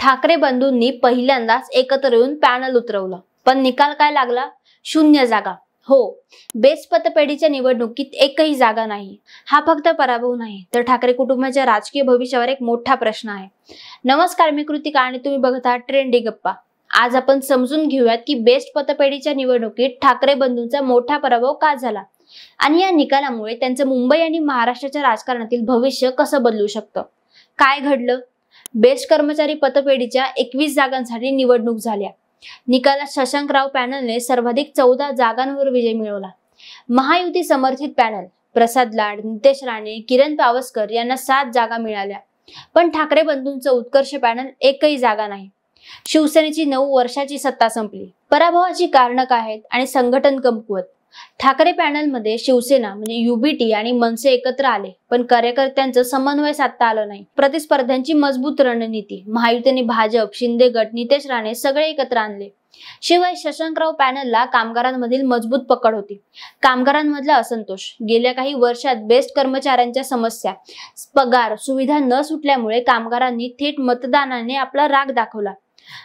ठाकरे बंधूंनी पहिल्यांदाच एकत्र येऊन पॅनल उतरवलं, पण निकाल काय लागला? 0 जागा. हो, बेस्ट पतपेढीच्या निवडणुकीत एकही जागा नाही. हा फक्त पराभव नाही, तर ठाकरे कुटुंबाच्या राजकीय भविष्यावर एक मोठा प्रश्न आहे. नमस्कार, मी कृतिका आणि तुम्ही बघत आहात ट्रेंडी गप्पा. आज आपण समजून घेऊयात की बेस्ट पतपेढीच्या निवडणुकीत ठाकरे बंधूंचा मोठा पराभव का झाला आणि या निकालामुळे त्यांचं मुंबई आणि महाराष्ट्राच्या राजकारणातील भविष्य कसं बदलू शकतं. काय घडलं? बेस्ट कर्मचारी पतपेढीच्या 21 जागांसाठी निवडणूक झाल्या. निकालात शशांकराव पॅनलने सर्वाधिक 14 जागांवर विजय मिळवला. महायुती समर्थित पॅनल प्रसाद लाड, नितेश राणे, किरण पावसकर यांना 7 जागा मिळाल्या. पण ठाकरे बंधूंचं उत्कर्ष पॅनल एकही जागा नाही. शिवसेनेची 9 वर्षाची सत्ता संपली. पराभवाची कारणं काय आहेत आणि संघटन कमकुवत. ठाकरे पॅनलमध्ये शिवसेना म्हणजे युबीटी आणि मनसे एकत्र आले, पण कार्यकर्त्यांचं समन्वय साधता आलं नाही. प्रतिस्पर्ध्यांची मजबूत रणनीती, महायुतीने भाजप, शिंदे गट, नितेश राणे सगळे एकत्र आणले. शिवाय शशांकराव पॅनलला कामगारांमधील मजबूत पकड होती. कामगारांमधला असंतोष, गेल्या काही वर्षात बेस्ट कर्मचाऱ्यांच्या समस्या, पगार, सुविधा न सुटल्यामुळे कामगारांनी थेट मतदानाने आपला राग दाखवला.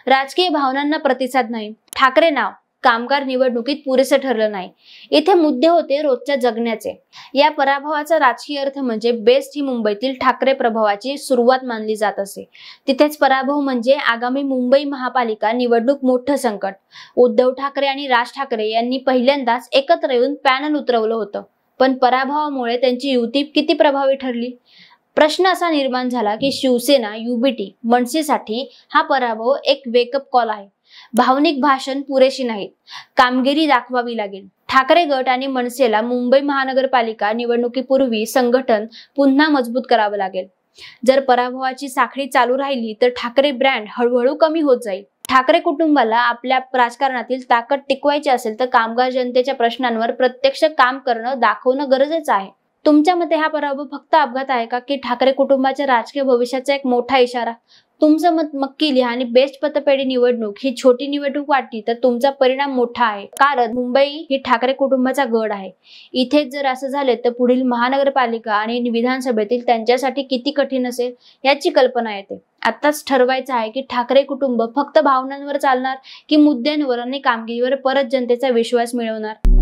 राजकीय भावनांना प्रतिसाद नाही. ठाकरे नाव कामगार निवडणुकीत पुरेसे ठरलं नाही. इथे मुद्दे होते रोजच्या जगण्याचे. या पराभवाचा राजकीय अर्थ म्हणजे बेस्ट ही मुंबईतील ठाकरे प्रभावाची सुरुवात मानली जात असे. तिथेच पराभव म्हणजे आगामी मुंबई महापालिका निवडणूक मोठं संकट. उद्धव ठाकरे आणि राज ठाकरे यांनी पहिल्यांदाच एकत्र येऊन पॅनल उतरवलं होतं, पण पराभवामुळे त्यांची युती किती प्रभावी ठरली? प्रश्न असा निर्माण झाला की शिवसेना, युबीटी, मनसेसाठी हा पराभव एक वेकअप कॉल आहे. भावनिक भाषण पुरेशी नाहीत, कामगिरी दाखवावी लागेल. ठाकरे गट आणि मनसेला मुंबई महानगरपालिका निवडणुकीपूर्वी संघटन पुन्हा मजबूत करावं लागेल. जर पराभवाची साखळी चालू राहिली तर ठाकरे ब्रँड हळूहळू कमी होत जाईल. ठाकरे कुटुंबाला आपल्या राजकारणातील ताकद टिकवायची असेल तर कामगार जनतेच्या प्रश्नांवर प्रत्यक्ष काम करणं, दाखवणं गरजेचं आहे. तुमच्या मते हा पराभव फक्त अपघात आहे का की ठाकरे कुटुंबाच्या राजकीय भविष्याचा एक मोठा इशारा? तुमचं मत नक्की लिहा आणि बेस्ट पतपेढी निवडणूक ही छोटी निवडणूक वाटली तर तुमचा परिणाम मोठा आहे, कारण मुंबई ही ठाकरे कुटुंबाचा गड आहे. इथेच जर असं झाले तर पुढील महानगरपालिका आणि विधानसभेतील त्यांच्यासाठी किती कठीण असेल याची कल्पना येते. आताच ठरवायचं आहे की ठाकरे कुटुंब फक्त भावनांवर चालणार की मुद्द्यांवर आणि कामगिरीवर परत जनतेचा विश्वास मिळवणार.